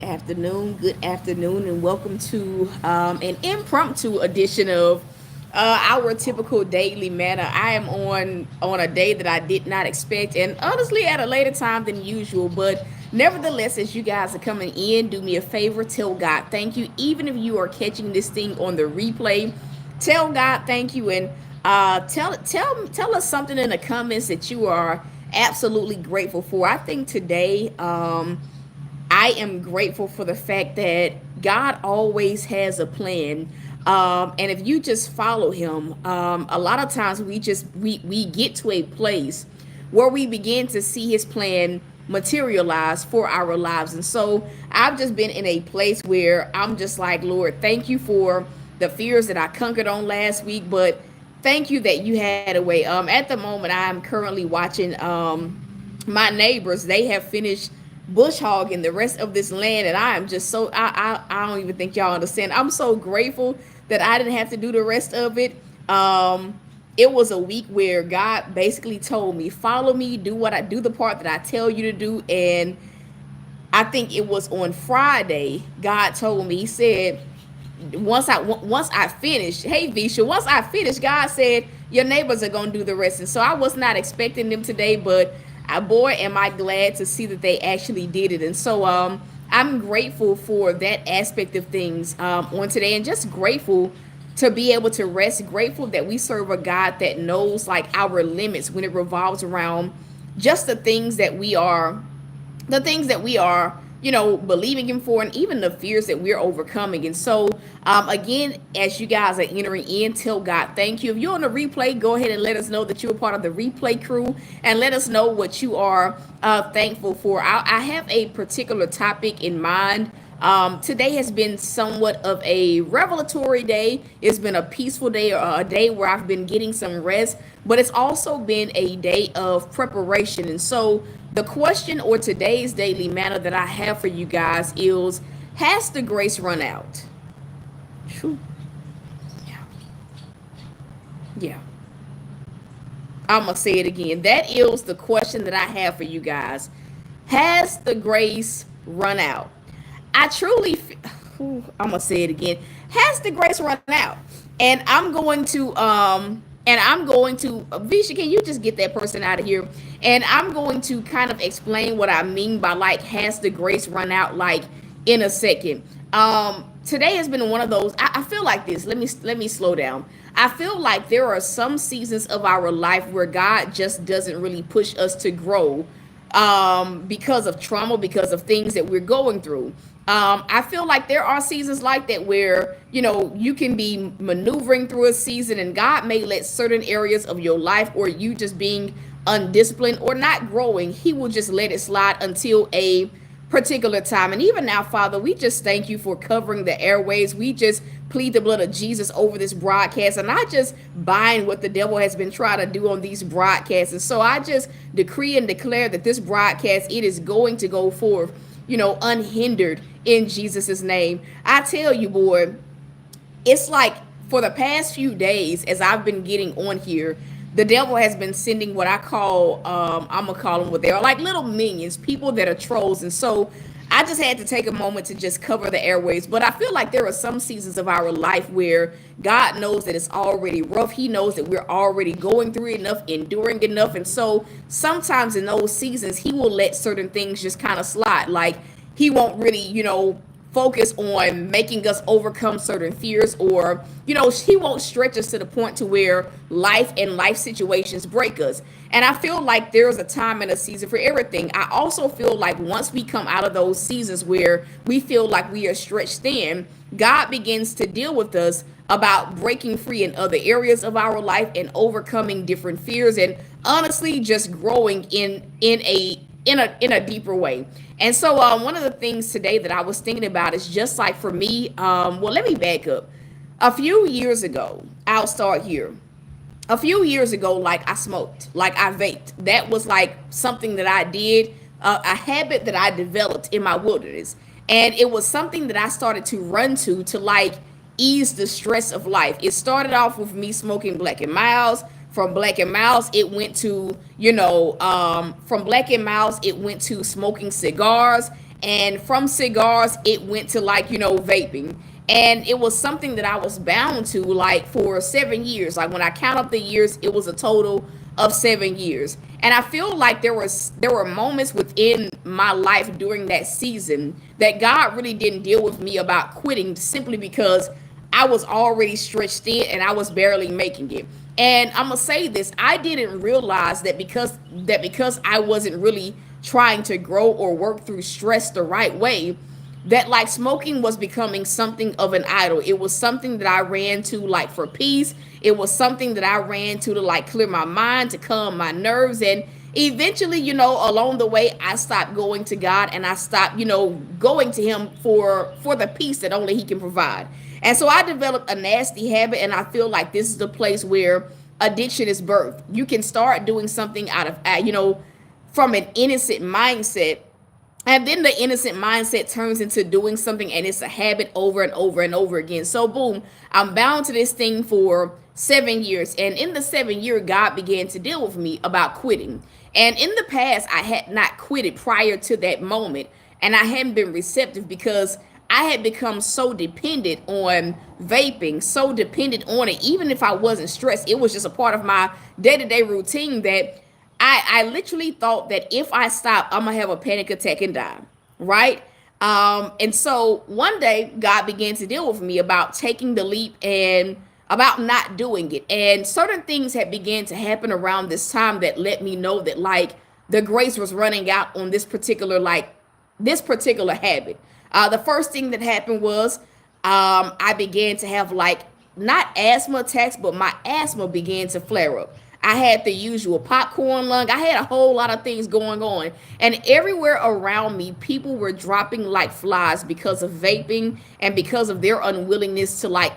Good afternoon, and welcome to an impromptu edition of our typical daily manna. I am on a day that I did not expect, and honestly, at a later time than usual. But nevertheless, as you guys are coming in, do me a favor, tell God thank you. Even if you are catching this thing on the replay, tell God thank you, and tell us something in the comments that you are absolutely grateful for. I think today. I am grateful for the fact that God always has a plan. And if you just follow him, a lot of times we get to a place where we begin to see his plan materialize for our lives. And so I've just been in a place where I'm just like, Lord, thank you for the fears that I conquered on last week, but thank you that you had a way. At the moment, I'm currently watching my neighbors. They have finished bush hogging the rest of this land, and I am just so I don't even think y'all understand. I'm so grateful that I didn't have to do the rest of it. It was a week where God basically told me, follow me, do the part that I tell you to do. And I think it was on Friday, God told me, he said, once I finished, hey Visha, once I finished, God said your neighbors are gonna do the rest. And so I was not expecting them today, but boy, am I glad to see that they actually did it. And so I'm grateful for that aspect of things on today, and just grateful to be able to rest. Grateful that we serve a God that knows like our limits when it revolves around just the things that we are believing him for, and even the fears that we're overcoming. And so again, as you guys are entering in, tell God thank you. If you're on the replay, go ahead and let us know that you're a part of the replay crew, and let us know what you are thankful for. I have a particular topic in mind. Today has been somewhat of a revelatory day. It's been a peaceful day, or a day where I've been getting some rest, but it's also been a day of preparation. And so, the question, or today's daily manna that I have for you guys is, has the grace run out? True. Yeah. Yeah. I'm going to say it again. That is the question that I have for you guys. Has the grace run out? I truly, I'm gonna say it again. Has the grace run out? And I'm going to, Visha, can you just get that person out of here? And I'm going to kind of explain what I mean by like, has the grace run out, like in a second. Today has been one of those. I feel like this. Let me slow down. I feel like there are some seasons of our life where God just doesn't really push us to grow because of trauma, because of things that we're going through. I feel like there are seasons like that where, you can be maneuvering through a season, and God may let certain areas of your life, or you just being undisciplined or not growing, he will just let it slide until a particular time. And even now, Father, we just thank you for covering the airways. We just plead the blood of Jesus over this broadcast, and I just bind what the devil has been trying to do on these broadcasts. And so I just decree and declare that this broadcast, it is going to go forth, unhindered in Jesus's name. I tell you, boy, it's like for the past few days, as I've been getting on here, the devil has been sending what I call, I'm gonna call them what they are, like little minions, people that are trolls. And so I just had to take a moment to just cover the airways. But I feel like there are some seasons of our life where God knows that it's already rough. He knows that we're already going through enough, enduring enough. And so sometimes in those seasons, he will let certain things just kind of slide. Like he won't really, focus on making us overcome certain fears, or he won't stretch us to the point to where life and life situations break us. And I feel like there's a time and a season for everything. I also feel like once we come out of those seasons where we feel like we are stretched thin, God begins to deal with us about breaking free in other areas of our life and overcoming different fears, and honestly just growing in a deeper way. And so one of the things today that I was thinking about is just like for me, well, let me back up. A few years ago, I'll start here. A few years ago, like I smoked, like I vaped. That was like something that I did, a habit that I developed in my wilderness. And it was something that I started to run to like ease the stress of life. It started off with me smoking Black and Miles. From Black and Miles, it went to, from Black and Miles, it went to smoking cigars. And from cigars, it went to like, vaping. And it was something that I was bound to like for 7 years. Like when I count up the years, it was a total of 7 years. And I feel like there were moments within my life during that season that God really didn't deal with me about quitting, simply because I was already stretched thin and I was barely making it. And I'm gonna say this: I didn't realize that because I wasn't really trying to grow or work through stress the right way, that like smoking was becoming something of an idol. It was something that I ran to like for peace. It was something that I ran to like clear my mind, to calm my nerves. And eventually, along the way, I stopped going to God, and I stopped, going to him for the peace that only he can provide. And so I developed a nasty habit, and I feel like this is the place where addiction is birthed. You can start doing something out of, from an innocent mindset, and then the innocent mindset turns into doing something, and it's a habit over and over and over again. So boom, I'm bound to this thing for 7 years. And in the 7 year, God began to deal with me about quitting. And in the past, I had not quitted prior to that moment. And I hadn't been receptive because I had become so dependent on vaping, so dependent on it. Even if I wasn't stressed, it was just a part of my day-to-day routine that I literally thought that if I stop, I'm gonna have a panic attack and die, right? And so one day God began to deal with me about taking the leap and about not doing it. And certain things had began to happen around this time that let me know that like the grace was running out on this particular habit. The first thing that happened was I began to have like not asthma attacks, but my asthma began to flare up. I had the usual popcorn lung. I had a whole lot of things going on. And everywhere around me, people were dropping like flies because of vaping and because of their unwillingness to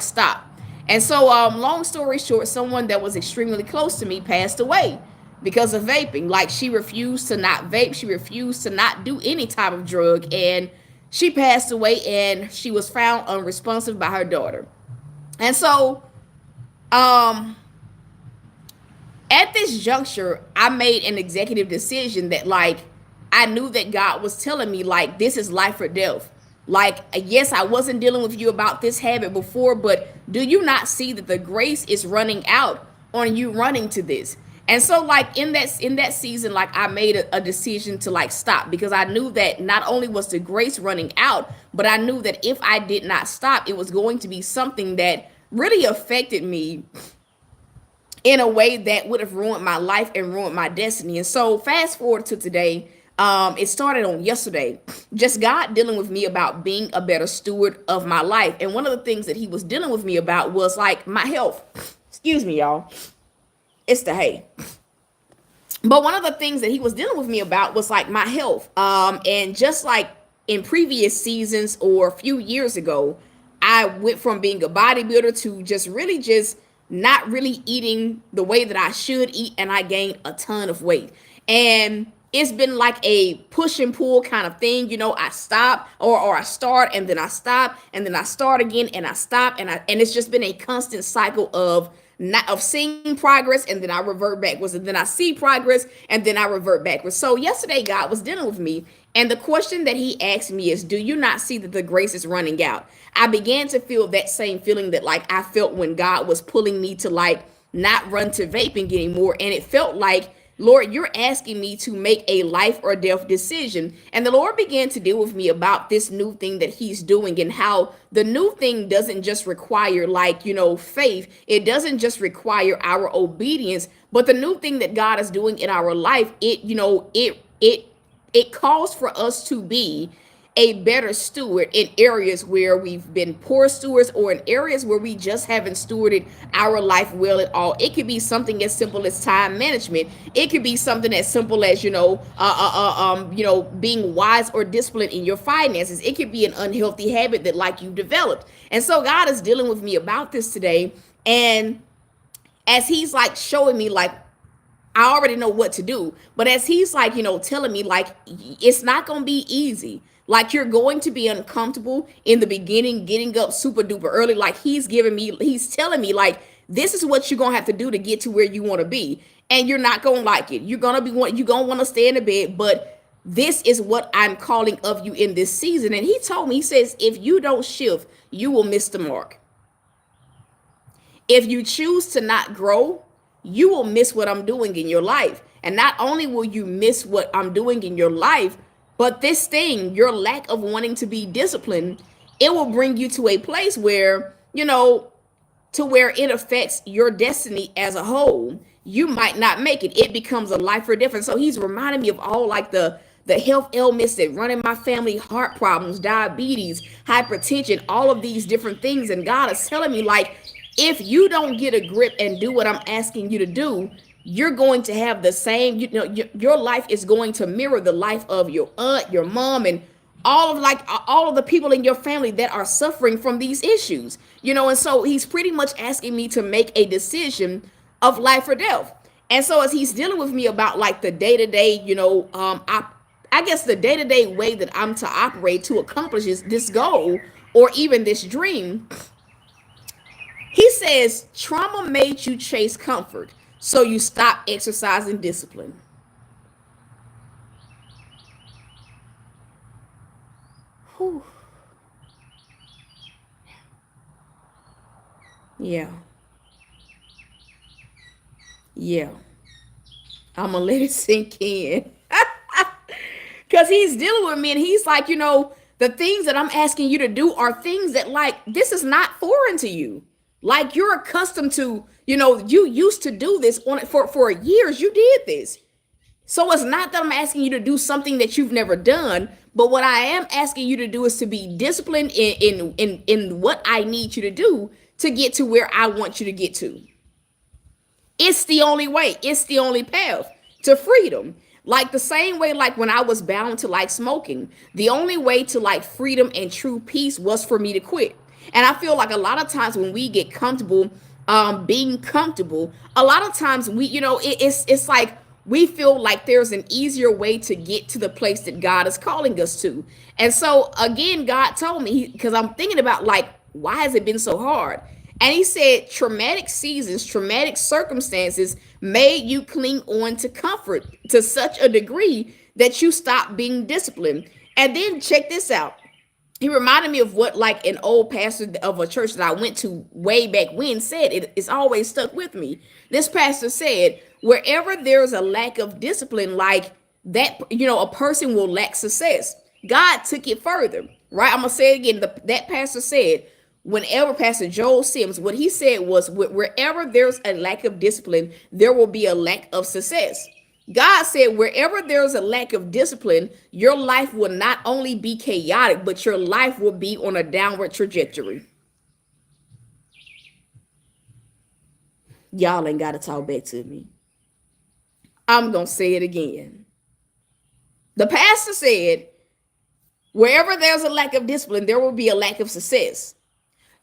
stop. And so long story short, someone that was extremely close to me passed away because of vaping. Like she refused to not vape, she refused to not do any type of drug, and she passed away, and she was found unresponsive by her daughter. And so um at this juncture, I made an executive decision that like I knew that God was telling me like this is life or death. Like, yes, I wasn't dealing with you about this habit before, but do you not see that the grace is running out on you running to this? And so like in that season, like I made a decision to like stop, because I knew that not only was the grace running out, but I knew that if I did not stop, it was going to be something that really affected me in a way that would have ruined my life and ruined my destiny. And so fast forward to today, it started on yesterday, just God dealing with me about being a better steward of my life. And one of the things that he was dealing with me about was like my health. Excuse me, y'all. It's the hay. But one of the things that he was dealing with me about was like my health. And just like in previous seasons or a few years ago, I went from being a bodybuilder to just really just not really eating the way that I should eat, and I gained a ton of weight. And it's been like a push and pull kind of thing. I stop or I start, and then I stop, and then I start again, and I stop, and it's just been a constant cycle of not of seeing progress, and then I revert backwards, and then I see progress, and then I revert backwards. So yesterday God was dealing with me, and the question that he asked me is, do you not see that the grace is running out? I began to feel that same feeling that like I felt when God was pulling me to like not run to vaping anymore. And it felt like, Lord, you're asking me to make a life or death decision. And the Lord began to deal with me about this new thing that he's doing, and how the new thing doesn't just require like, faith. It doesn't just require our obedience, but the new thing that God is doing in our life, it calls for us to be a better steward in areas where we've been poor stewards, or in areas where we just haven't stewarded our life well at all. It could be something as simple as time management. It could be something as simple as being wise or disciplined in your finances. It could be an unhealthy habit that like you developed. And so God is dealing with me about this today, and as he's like showing me like I already know what to do, but as he's like telling me like it's not gonna be easy. Like you're going to be uncomfortable in the beginning, getting up super duper early. Like he's telling me like, this is what you're going to have to do to get to where you want to be. And you're not going to like it. You're going to want to stay in the bed, but this is what I'm calling of you in this season. And he told me, he says, if you don't shift, you will miss the mark. If you choose to not grow, you will miss what I'm doing in your life. And not only will you miss what I'm doing in your life, but this thing, your lack of wanting to be disciplined, it will bring you to a place where, to where it affects your destiny as a whole. You might not make it. It becomes a life or death. And so he's reminding me of all like the health ailments that run in my family, heart problems, diabetes, hypertension, all of these different things. And God is telling me, like, if you don't get a grip and do what I'm asking you to do, you're going to have the same, your life is going to mirror the life of your aunt, your mom, and all of the people in your family that are suffering from these issues. And so he's pretty much asking me to make a decision of life or death. And so as he's dealing with me about like the day-to-day, I guess the day-to-day way that I'm to operate to accomplish this goal or even this dream, he says trauma made you chase comfort, so you stop exercising discipline. Whew. Yeah. Yeah. I'm going to let it sink in. Because he's dealing with me and he's like, the things that I'm asking you to do are things that, like, this is not foreign to you. Like, you're accustomed to, you used to do this on it for years. You did this. So it's not that I'm asking you to do something that you've never done, but what I am asking you to do is to be disciplined in what I need you to do to get to where I want you to get to. It's the only way. It's the only path to freedom. Like the same way, like when I was bound to like smoking, the only way to like freedom and true peace was for me to quit. And I feel like a lot of times when we get comfortable, being comfortable, a lot of times we, it's like we feel like there's an easier way to get to the place that God is calling us to. And so again, God told me, because I'm thinking about like, why has it been so hard? And he said, traumatic seasons, traumatic circumstances made you cling on to comfort to such a degree that you stop being disciplined. And then check this out. He reminded me of what like an old pastor of a church that I went to way back when said. It's always stuck with me. This pastor said, wherever there's a lack of discipline, like that, a person will lack success. God took it further, right? I'm going to say it again. That pastor said, whenever Pastor Joel Sims, what he said was, wherever there's a lack of discipline, there will be a lack of success. God said, wherever there's a lack of discipline, your life will not only be chaotic, but your life will be on a downward trajectory. Y'all ain't got to talk back to me. I'm going to say it again. The pastor said, wherever there's a lack of discipline, there will be a lack of success.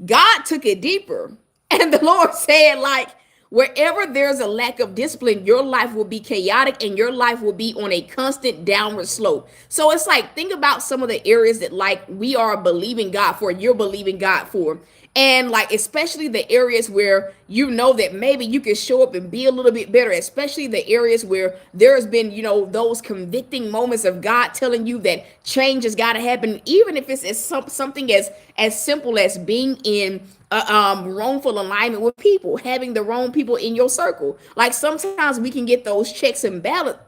God took it deeper. And the Lord said, like, wherever there's a lack of discipline, your life will be chaotic and your life will be on a constant downward slope. So it's like, think about some of the areas that like we are believing God for, you're believing God for. And like, especially the areas where that maybe you can show up and be a little bit better, especially the areas where there's been, those convicting moments of God telling you that change has got to happen, even if it's something as simple as being in wrongful alignment with people, having the wrong people in your circle. Like sometimes we can get those checks and balance.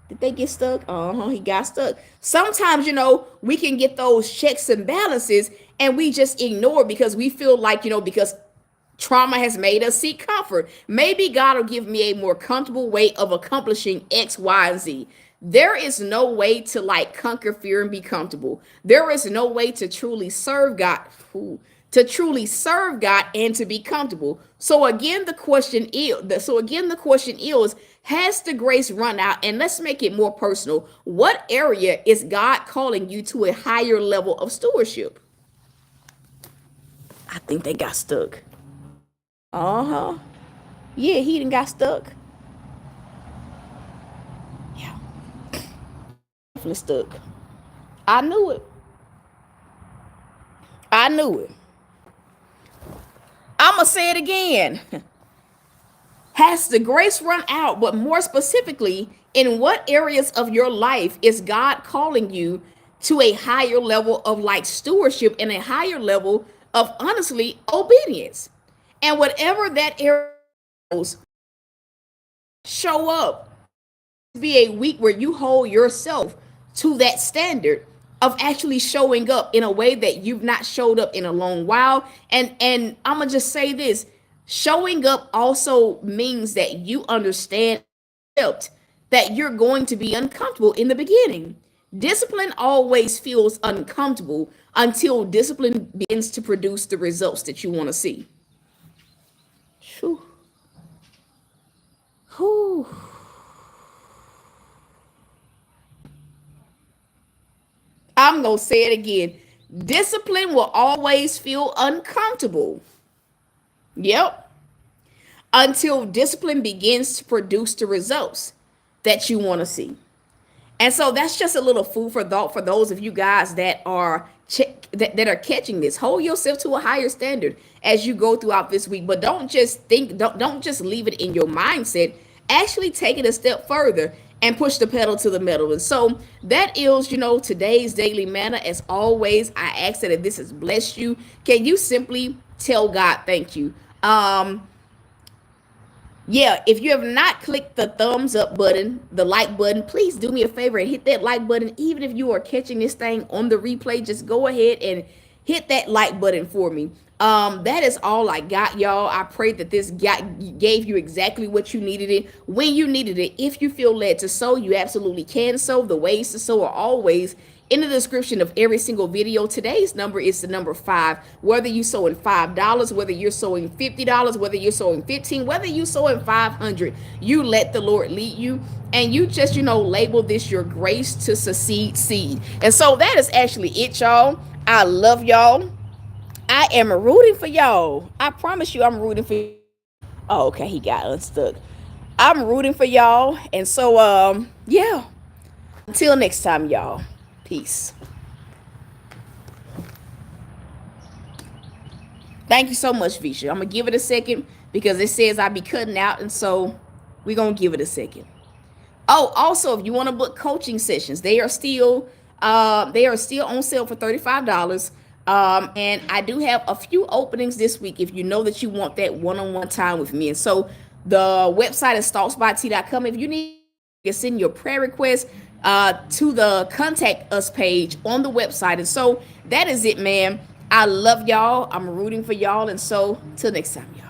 Did they get stuck? He got stuck. Sometimes, we can get those checks and balances and we just ignore because we feel like, because trauma has made us seek comfort. Maybe God will give me a more comfortable way of accomplishing X, Y, and Z. There is no way to like conquer fear and be comfortable. There is no way to truly serve God. And to be comfortable. So again, the question is, has the grace run out? And let's make it more personal. What area is God calling you to a higher level of stewardship? I think they got stuck. Yeah, he done got stuck. Yeah. Definitely stuck. I knew it. I'm going to say it again. Has the grace run out? But more specifically, In what areas of your life is God calling you to a higher level of like stewardship and a higher level of honestly obedience? And whatever that area is, show up. Be a week where you hold yourself to that standard of actually showing up in a way that you've not showed up in a long while. And I'm gonna just say this: showing up also means that you understand that you're going to be uncomfortable in the beginning. Discipline always feels uncomfortable until discipline begins to produce the results that you want to see. Whew. Whew. I'm going to say it again. Discipline will always feel uncomfortable. Yep. Until discipline begins to produce the results that you want to see. And so that's just a little food for thought for those of you guys that are that are catching this. Hold yourself to a higher standard as you go throughout this week, but don't just leave it in your mindset. Actually take it a step further and push the pedal to the metal. And so that is, today's daily manna. As always, I ask that if this has blessed you, can you simply tell God thank you? Yeah, if you have not clicked the thumbs up button, the like button, please do me a favor and hit that like button. Even if you are catching this thing on the replay, just go ahead and hit that like button for me. That is all I got, y'all. I pray that this gave you exactly what you needed it when you needed it. If you feel led to sow, you absolutely can sow. The ways to sow are always in the description of every single video. Today's number is the number 5. Whether you sowing $5, whether you're sowing $50, whether you're sowing 15, whether you sowing 500, you let the Lord lead you, and you just label this your grace to succeed seed. And so that is actually it, y'all. I love y'all. I am rooting for y'all. I promise you, I'm rooting for you. Oh, okay, he got unstuck. I'm rooting for y'all, and so yeah. Until next time, y'all. Peace. Thank you so much, Visha. I'm gonna give it a second because it says I be cutting out, and so we're gonna give it a second. Oh, also, if you want to book coaching sessions, they are still on sale for $35. And I do have a few openings this week if you know that you want that one-on-one time with me. And so the website is thoughtsbyt.com. If you need to send your prayer request to the contact us page on the website. And so that is it, man. I love y'all. I'm rooting for y'all. And so till next time, y'all.